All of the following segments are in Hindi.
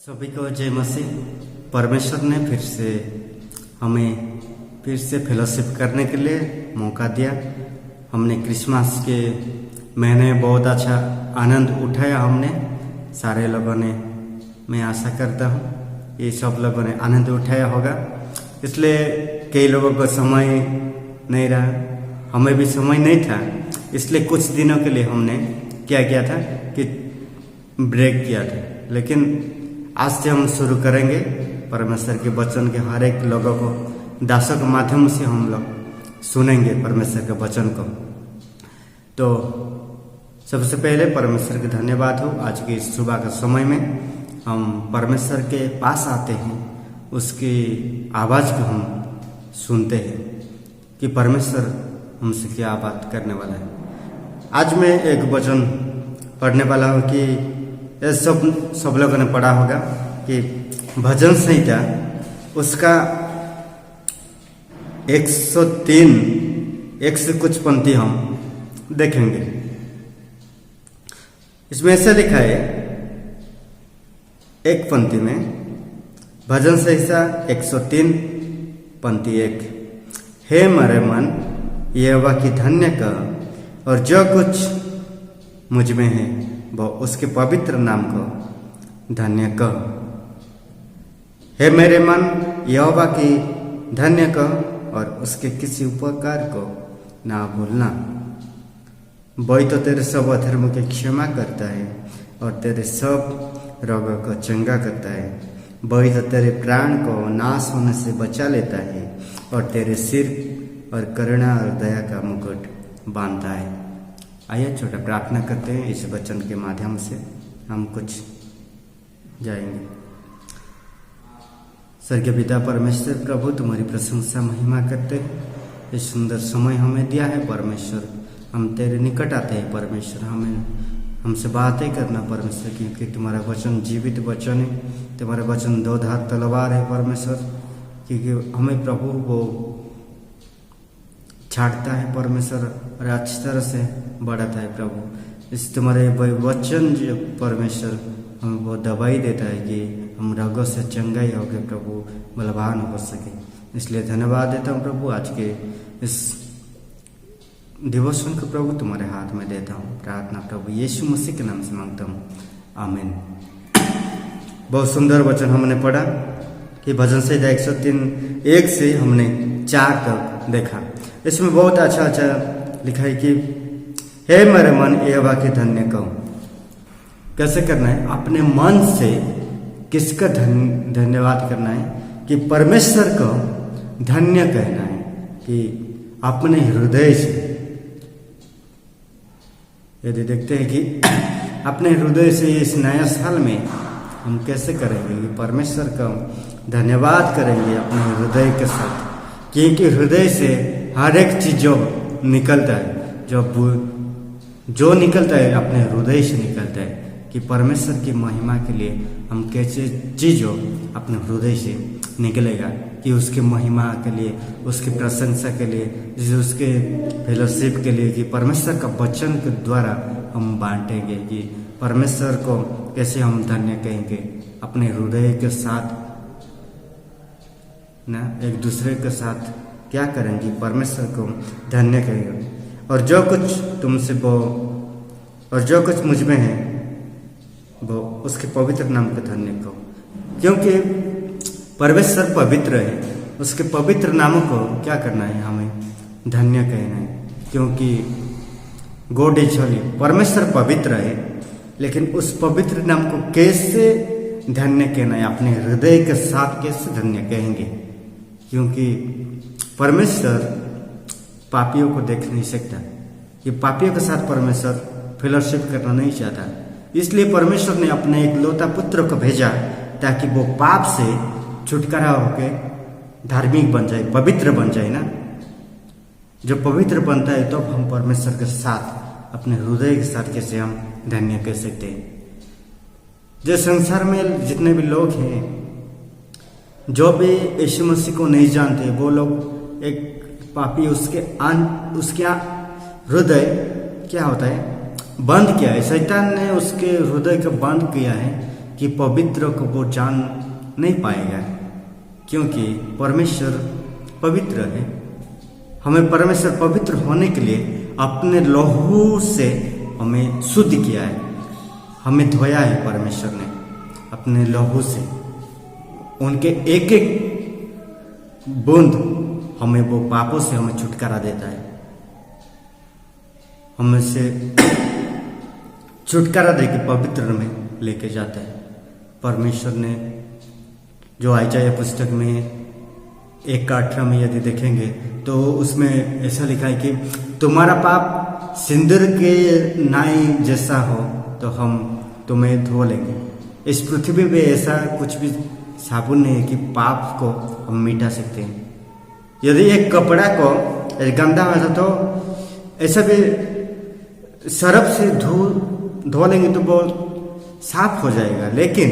सभी को जय मसीह। परमेश्वर ने हमें फिर से फेलोशिप करने के लिए मौका दिया। हमने क्रिसमस के महीने बहुत अच्छा आनंद उठाया। हमने सारे लोगों ने, मैं आशा करता हूँ ये सब लोगों ने आनंद उठाया होगा। इसलिए कई लोगों को समय नहीं रहा, हमें भी समय नहीं था, इसलिए कुछ दिनों के लिए हमने क्या किया था कि ब्रेक किया था। लेकिन आज से हम शुरू करेंगे परमेश्वर के वचन के हर एक लोगों को दासों के माध्यम से हम लोग सुनेंगे परमेश्वर के वचन को। तो सबसे पहले परमेश्वर के धन्यवाद हो। आज के इस सुबह का समय में हम परमेश्वर के पास आते हैं, उसकी आवाज़ को हम सुनते हैं कि परमेश्वर हमसे क्या बात करने वाला है। आज मैं एक वचन पढ़ने वाला हूँ कि सब लोगों ने पढ़ा होगा कि भजन संहिता उसका 103 एक से कुछ पंक्ति हम देखेंगे। इसमें ऐसा लिखा है, एक पंक्ति में भजन संहिता 103 पंक्ति 1, हे मेरे मन यहोवा की धन्य कर और जो कुछ मुझ में है वो उसके पवित्र नाम को धन्य कह। हे मेरे मन यहोवा की धन्य कह और उसके किसी उपकार को ना भूलना। वही तो तेरे सब अधर्म की क्षमा करता है और तेरे सब रोगों को चंगा करता है। वही तो तेरे प्राण को नाश होने से बचा लेता है और तेरे सिर और करुणा और दया का मुकुट बांधता है। आइए छोटा प्रार्थना करते हैं। इस वचन के माध्यम से हम कुछ जाएंगे। स्वर्गीय पिता परमेश्वर प्रभु, तुम्हारी प्रशंसा महिमा करते हैं। इस सुंदर समय हमें दिया है परमेश्वर, हम तेरे निकट आते हैं परमेश्वर। हमसे बातें करना परमेश्वर, क्योंकि तुम्हारा वचन जीवित वचन है, तुम्हारा वचन दो धार तलवार है परमेश्वर। क्योंकि हमें प्रभु वो छाटता है परमेश्वर और अच्छी तरह से बढ़ाता है प्रभु। इस तुम्हारे वचन जो परमेश्वर हमें वो दवाई देता है कि हम रोगों से चंगाई हो गए प्रभु, बलवान हो सके। इसलिए धन्यवाद देता हूँ प्रभु। आज के इस डिवोशन को प्रभु तुम्हारे हाथ में देता हूँ। प्रार्थना प्रभु यीशु मसीह के नाम से मांगता हूँ, आमीन। बहुत सुंदर वचन हमने पढ़ा कि भजन संहिता 103 1 से हमने 4 तक देखा। इसमें बहुत अच्छा लिखा है कि हे मेरे मन यहोवा के धन्य कहो। कैसे करना है? अपने मन से किसका धन्यवाद करना है? कि परमेश्वर को धन्य कहना है, कि अपने हृदय से। यदि देखते हैं कि अपने हृदय से इस नया साल में हम कैसे करेंगे कि परमेश्वर का धन्यवाद करेंगे अपने हृदय के साथ। क्योंकि हृदय से हर एक चीज जो निकलता है, जो निकलता है अपने हृदय से निकलता है। कि परमेश्वर की महिमा के लिए हम कैसे चीज हो अपने हृदय से निकलेगा, कि उसके महिमा के लिए, उसकी प्रशंसा के लिए, उसके फेलोशिप के लिए, कि परमेश्वर का वचन के द्वारा हम बांटेंगे। कि परमेश्वर को कैसे हम धन्य कहेंगे अपने हृदय के साथ ना, एक दूसरे के साथ क्या करेंगे? परमेश्वर को धन्य कहेंगे। और जो कुछ तुमसे वो और जो कुछ मुझ में है वो उसके पवित्र नाम को धन्य कहो। क्योंकि परमेश्वर पवित्र है, उसके पवित्र नामों को क्या करना है? हमें धन्य कहना है। क्योंकि गॉड इज होली, परमेश्वर पवित्र है, लेकिन उस पवित्र नाम को कैसे धन्य कहना है? अपने हृदय के साथ कैसे धन्य कहेंगे? क्योंकि परमेश्वर पापियों को देख नहीं सकता। ये पापियों के साथ परमेश्वर फेलोशिप करना नहीं चाहता। इसलिए परमेश्वर ने अपने एक लौता पुत्र को भेजा ताकि वो पाप से छुटकारा होके धार्मिक बन जाए, पवित्र बन जाए ना। जो पवित्र बनता है तो हम परमेश्वर के साथ, अपने हृदय के साथ कैसे हम धन्य कह सकते हैं। जो संसार में जितने भी लोग हैं, जो भी यीशु मसीह को नहीं जानते, वो लोग एक पापी, उसके हृदय क्या होता है? बंद किया है। शैतान ने उसके हृदय को बंद किया है कि पवित्र को वो जान नहीं पाएगा, क्योंकि परमेश्वर पवित्र है। हमें परमेश्वर पवित्र होने के लिए अपने लहू से हमें शुद्ध किया है, हमें धोया है परमेश्वर ने अपने लहू से। उनके एक एक बूंद हमें वो पापों से हमें छुटकारा देता है, हमें से छुटकारा दे के पवित्र में लेके जाता है। परमेश्वर ने जो आयजाया पुस्तक में 1:18 में यदि देखेंगे तो उसमें ऐसा लिखा है कि तुम्हारा पाप सिंदूर के नाई जैसा हो तो हम तुम्हें धो लेंगे। इस पृथ्वी पे ऐसा कुछ भी साबुन नहीं है कि पाप को हम मिटा सकते हैं। यदि एक कपड़ा को गंदा हो तो ऐसा भी सरफ से धो लेंगे तो वो साफ हो जाएगा, लेकिन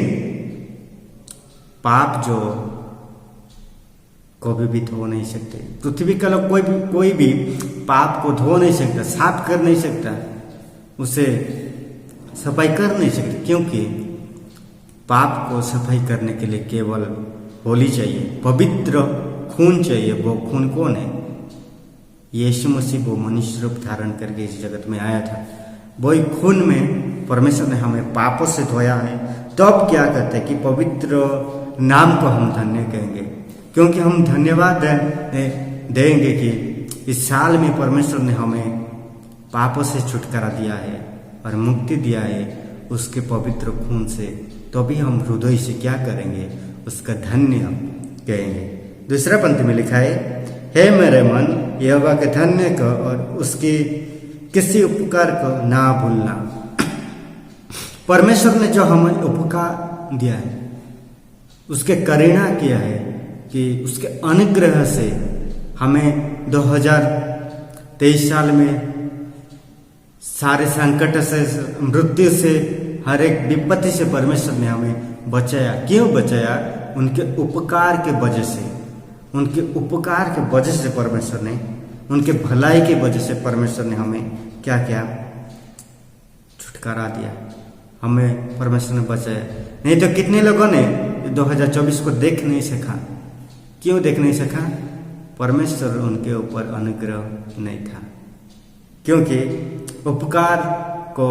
पाप जो कभी भी धो नहीं सकते। पृथ्वी का लोग कोई भी पाप को धो नहीं सकता, साफ कर नहीं सकता, उसे सफाई कर नहीं सकते, क्योंकि पाप को सफाई करने के लिए केवल होली चाहिए, पवित्र खून चाहिए। वो खून कौन है? यीशु मसीह वो मनुष्य रूप धारण करके इस जगत में आया था। वही खून में परमेश्वर ने हमें पापों से धोया है। तो अब क्या करते हैं कि पवित्र नाम को हम धन्य कहेंगे, क्योंकि हम धन्यवाद देंगे कि इस साल में परमेश्वर ने हमें पापों से छुटकारा दिया है और मुक्ति दिया है उसके पवित्र खून से। तो भी हम हृदय से क्या करेंगे? उसका धन्य हम कहेंगे। दूसरा पंक्ति में लिखा है, हे मेरे मन यहोवा के धन्य को और उसके किसी उपकार को ना भूलना। परमेश्वर ने जो हमें उपकार दिया है, उसके करुणा किया है कि उसके अनुग्रह से हमें 2023 साल में सारे संकट से, मृत्यु से, हर एक विपत्ति से परमेश्वर ने हमें बचाया। क्यों बचाया? उनके उपकार के वजह से। उनके उपकार के वजह से परमेश्वर ने, उनके भलाई की वजह से परमेश्वर ने हमें क्या किया? छुटकारा दिया, हमें परमेश्वर ने बचाया। नहीं तो कितने लोगों ने 2024 को देख नहीं सका। क्यों देख नहीं सका? परमेश्वर उनके ऊपर अनुग्रह नहीं था। क्योंकि उपकार को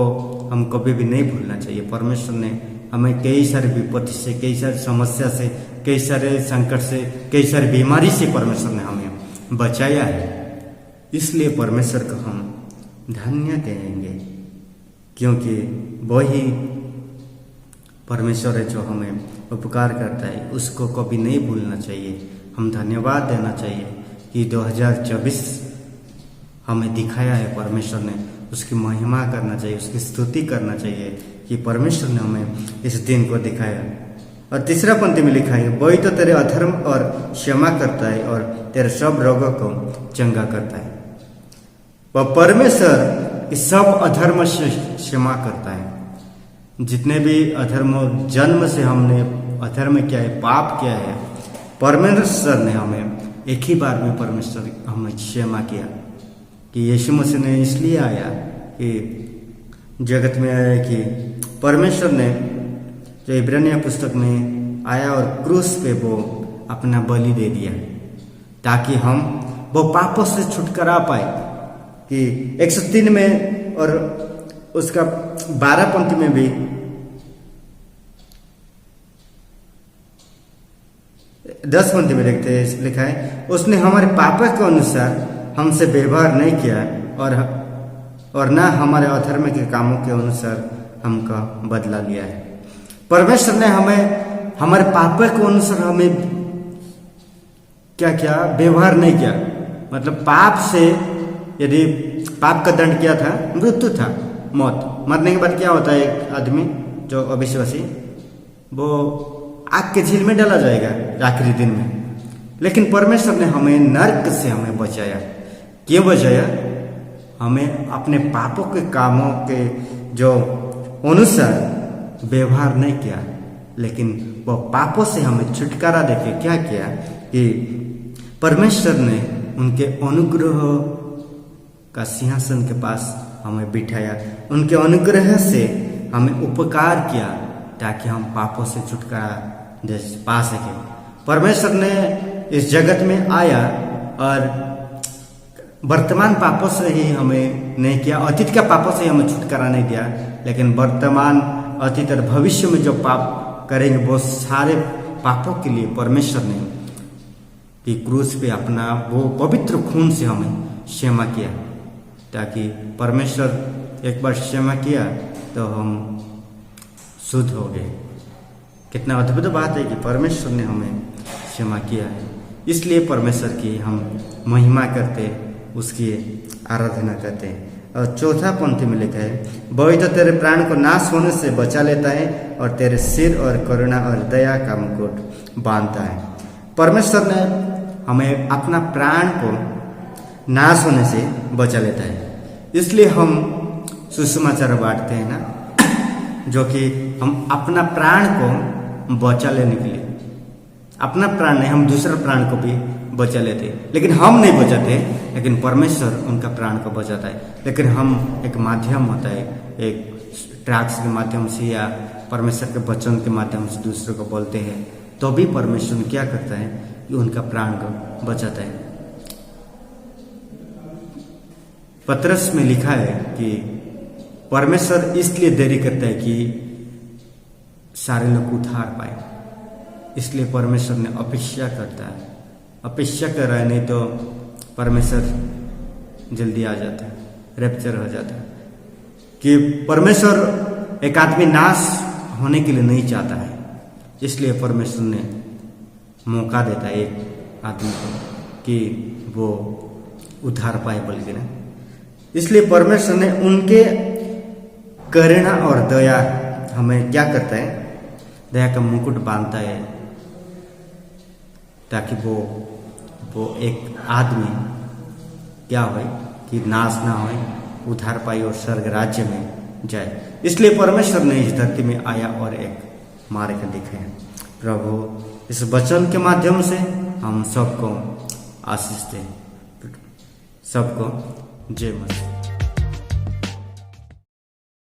हम कभी भी नहीं भूलना चाहिए। परमेश्वर ने हमें कई सारे विपत्ति से, कई सारी समस्या से, कई सारे संकट से, कई सारी बीमारी से परमेश्वर ने हमें बचाया है। इसलिए परमेश्वर को हम धन्य कहेंगे, क्योंकि वही परमेश्वर है जो हमें उपकार करता है। उसको कभी नहीं भूलना चाहिए। हम धन्यवाद देना चाहिए कि 2024 हमें दिखाया है परमेश्वर ने। उसकी महिमा करना चाहिए, उसकी स्तुति करना चाहिए कि परमेश्वर ने हमें इस दिन को दिखाया। और तीसरा पंक्ति में लिखा है, वही तो तेरे अधर्म और क्षमा करता है और तेरे सब रोगों को चंगा करता है। वह परमेश्वर इस सब अधर्म से क्षमा करता है। जितने भी अधर्म जन्म से हमने अधर्म किया है, पाप किया है, परमेश्वर ने हमें एक ही बार में परमेश्वर हमें क्षमा किया। कि यीशु मसीह ने इसलिए आया कि जगत में आया कि परमेश्वर ने जो इब्रानिया पुस्तक में आया और क्रूस पे वो अपना बलि दे दिया ताकि हम वो पापों से छुटकारा पाए। कि 103 में और उसका 12 पंक्ति में भी 10 पंक्ति में देखते हैं, लिखा है, उसने हमारे पापों के अनुसार हमसे व्यवहार नहीं किया और ना हमारे अधर्म के कामों के अनुसार हमका बदला लिया है। परमेश्वर ने हमें हमारे पापों के अनुसार हमें क्या किया? व्यवहार नहीं किया। मतलब पाप से, यदि पाप का दंड क्या था? मृत्यु था, मौत। मरने के बाद क्या होता है? एक आदमी जो अविश्वासी, वो आग के झील में डाला जाएगा आखिरी दिन में। लेकिन परमेश्वर ने हमें नरक से हमें बचाया। क्यों बचाया? हमें अपने पापों के कामों के जो अनुसार व्यवहार नहीं किया, लेकिन वो पापों से हमें छुटकारा देके क्या किया कि परमेश्वर ने उनके अनुग्रह का सिंहासन के पास हमें बिठाया। उनके अनुग्रह से हमें उपकार किया, ताकि हम पापों से छुटकारा पा सके। परमेश्वर ने इस जगत में आया और वर्तमान पापों से ही हमें नहीं किया, अतीत के पापों से हमें छुटकारा नहीं दिया, लेकिन वर्तमान, अतीत और भविष्य में जो पाप करेंगे वो सारे पापों के लिए परमेश्वर ने कि क्रूस पे अपना वो पवित्र खून से हमें क्षमा किया, ताकि परमेश्वर एक बार क्षमा किया तो हम शुद्ध हो गए। कितना अद्भुत बात है कि परमेश्वर ने हमें क्षमा किया है, इसलिए परमेश्वर की हम महिमा करते, उसकी आराधना करते हैं। और चौथा पंक्ति में लिखा है, वही तो तेरे प्राण को नाश होने से बचा लेता है और तेरे सिर और करुणा और दया का मुकुट बांधता है। परमेश्वर ने हमें अपना प्राण को नाश होने से बचा लेता है, इसलिए हम सुसमाचार बांटते हैं ना, जो कि हम अपना प्राण को बचा लेने के लिए, अपना प्राण नहीं, हम दूसरा प्राण को भी बचा लेते, लेकिन हम नहीं बचाते, लेकिन परमेश्वर उनका प्राण को बचाता है। लेकिन हम एक माध्यम होता है, एक ट्रैक्स के माध्यम से या परमेश्वर के वचन के माध्यम से दूसरों को बोलते हैं, तो भी परमेश्वर क्या करता है कि उनका प्राण को बचाता है। पतरस में लिखा है कि परमेश्वर इसलिए देरी करता है कि सारे लोग उद्धार पाए, इसलिए परमेश्वर ने अपेक्षा करता है, अपेक्षा कर रहा है, नहीं तो परमेश्वर जल्दी आ जाता है, रैप्चर हो जाता है। कि परमेश्वर एक आदमी नाश होने के लिए नहीं चाहता है, इसलिए परमेश्वर ने मौका देता है एक आदमी को कि वो उद्धार पाए बोल के ना। इसलिए परमेश्वर ने उनके करुणा और दया हमें क्या करता है, दया का मुकुट बांधता है, ताकि वो एक आदमी क्या हो कि नाश ना हो, उद्धार पाए और स्वर्ग राज्य में जाए। इसलिए परमेश्वर ने इस धरती में आया और एक मार्ग दिखाया। प्रभु इस वचन के माध्यम से हम सबको आशीष दें। सबको जय मसीह।